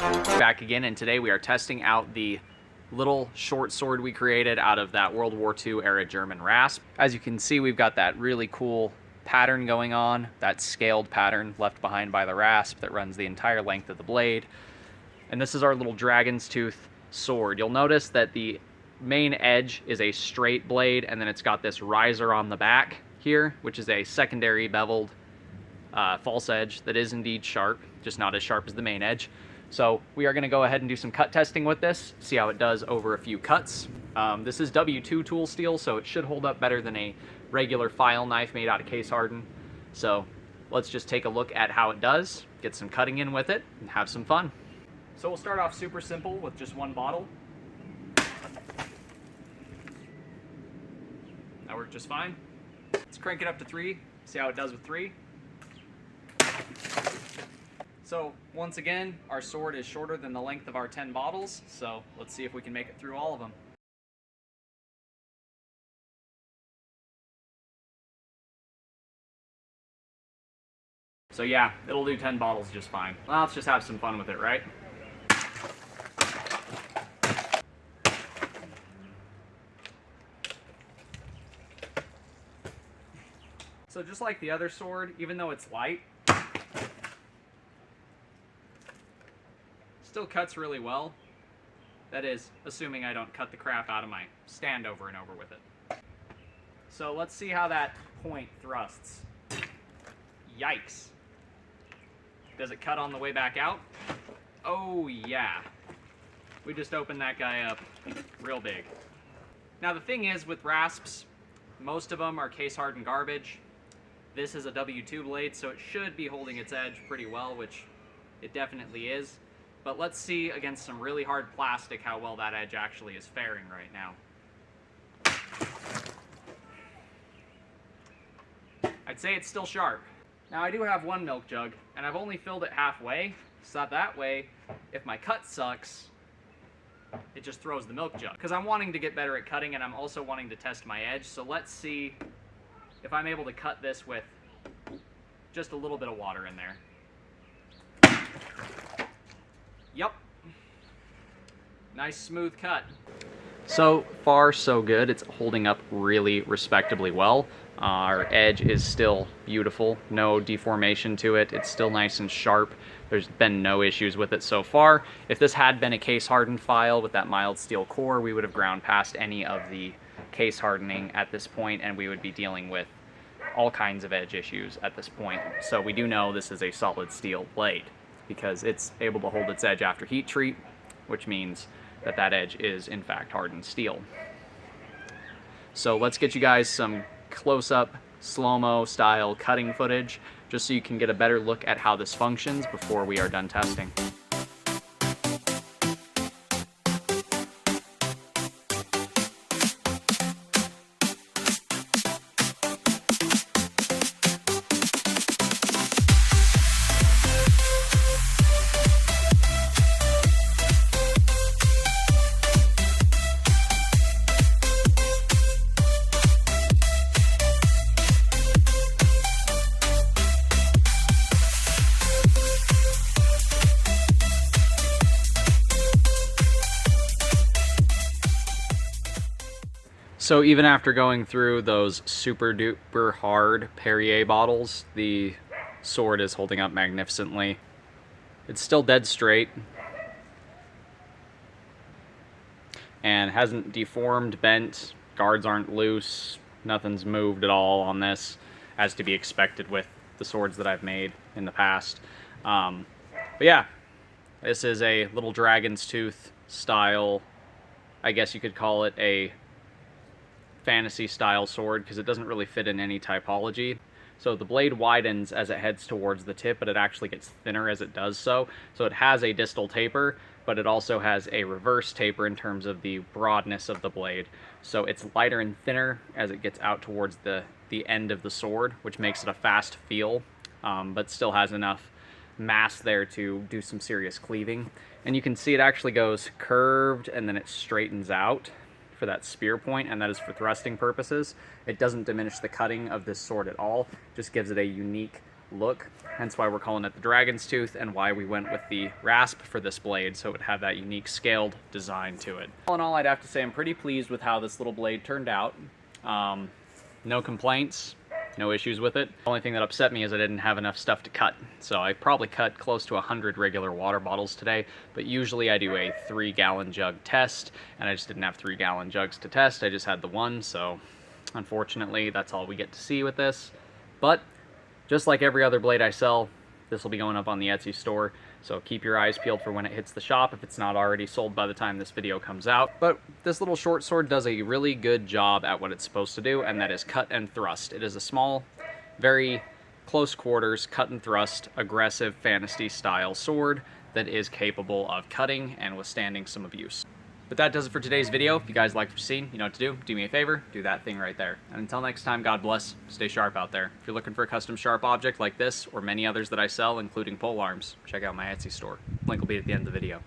Back again, and today we are testing out the little short sword we created out of that World War II era German Rasp. As you can see, we've got that really cool pattern going on, that scaled pattern left behind by the rasp that runs the entire length of the blade. And this is our little dragon's tooth sword. You'll notice that the main edge is a straight blade, and then it's got this riser on the back here, which is a secondary beveled false edge that is indeed sharp, just not as sharp as the main edge. So we are going to go ahead and do some cut testing with this, see how it does over a few cuts. This is W2 tool steel, so it should hold up better than a regular file knife made out of case harden. So let's just take a look at how it does, get some cutting in with it, and have some fun. So we'll start off super simple with just one bottle. That worked just fine. Let's crank it up to 3, see how it does with 3. So once again, our sword is shorter than the length of our 10 bottles, so let's see if we can make it through all of them. So yeah, it'll do 10 bottles just fine. Well, let's just have some fun with it, right? So just like the other sword, even though it's light, still cuts really well. That is, assuming I don't cut the crap out of my stand over and over with it. So let's see how that point thrusts. Yikes. Does it cut on the way back out? Oh yeah. We just opened that guy up real big. Now the thing is with rasps, most of them are case hardened garbage. This is a W2 blade, so it should be holding its edge pretty well, which it definitely is. But let's see against some really hard plastic how well that edge actually is faring right now. I'd say it's still sharp. Now I do have one milk jug, and I've only filled it halfway, so that way, if my cut sucks, it just throws the milk jug. Because I'm wanting to get better at cutting, and I'm also wanting to test my edge, so let's see if I'm able to cut this with just a little bit of water in there. Yep. Nice smooth cut. So far so good. It's holding up really respectably well. Our edge is still beautiful. No deformation to it. It's still nice and sharp. There's been no issues with it so far. If this had been a case hardened file with that mild steel core, we would have ground past any of the case hardening at this point, and we would be dealing with all kinds of edge issues at this point. So we do know this is a solid steel blade because it's able to hold its edge after heat treat, which means that that edge is in fact hardened steel. So let's get you guys some close-up slow-mo style cutting footage just so you can get a better look at how this functions before we are done testing. So even after going through those super duper hard Perrier bottles, the sword is holding up magnificently. It's still dead straight and hasn't deformed, bent, guards aren't loose, nothing's moved at all on this, as to be expected with the swords that I've made in the past. But yeah, this is a little dragon's tooth style, I guess you could call it a fantasy style sword because it doesn't really fit in any typology. So the blade widens as it heads towards the tip, but it actually gets thinner as it does so. So it has a distal taper, but it also has a reverse taper in terms of the broadness of the blade. So it's lighter and thinner as it gets out towards the end of the sword, which makes it a fast feel, but still has enough mass there to do some serious cleaving. And you can see it actually goes curved and then it straightens out for that spear point, and that is for thrusting purposes. It doesn't diminish the cutting of this sword at all, just gives it a unique look, hence why we're calling it the Dragon's Tooth and why we went with the rasp for this blade, so it would have that unique scaled design to it. All in all, I'd have to say I'm pretty pleased with how this little blade turned out. No complaints, no issues with it. The only thing that upset me is I didn't have enough stuff to cut. So I probably cut close to 100 regular water bottles today, but usually I do a 3-gallon jug test, and I just didn't have 3-gallon jugs to test. I just had the one, so unfortunately that's all we get to see with this. But just like every other blade I sell, this will be going up on the Etsy store, so keep your eyes peeled for when it hits the shop if it's not already sold by the time this video comes out. But this little short sword does a really good job at what it's supposed to do, and that is cut and thrust. It is a small, very close quarters, cut and thrust, aggressive fantasy style sword that is capable of cutting and withstanding some abuse. But that does it for today's video. If you guys liked what you've seen, you know what to do. Do me a favor, do that thing right there. And until next time, God bless, stay sharp out there. If you're looking for a custom sharp object like this, or many others that I sell, including pole arms, check out my Etsy store. Link will be at the end of the video.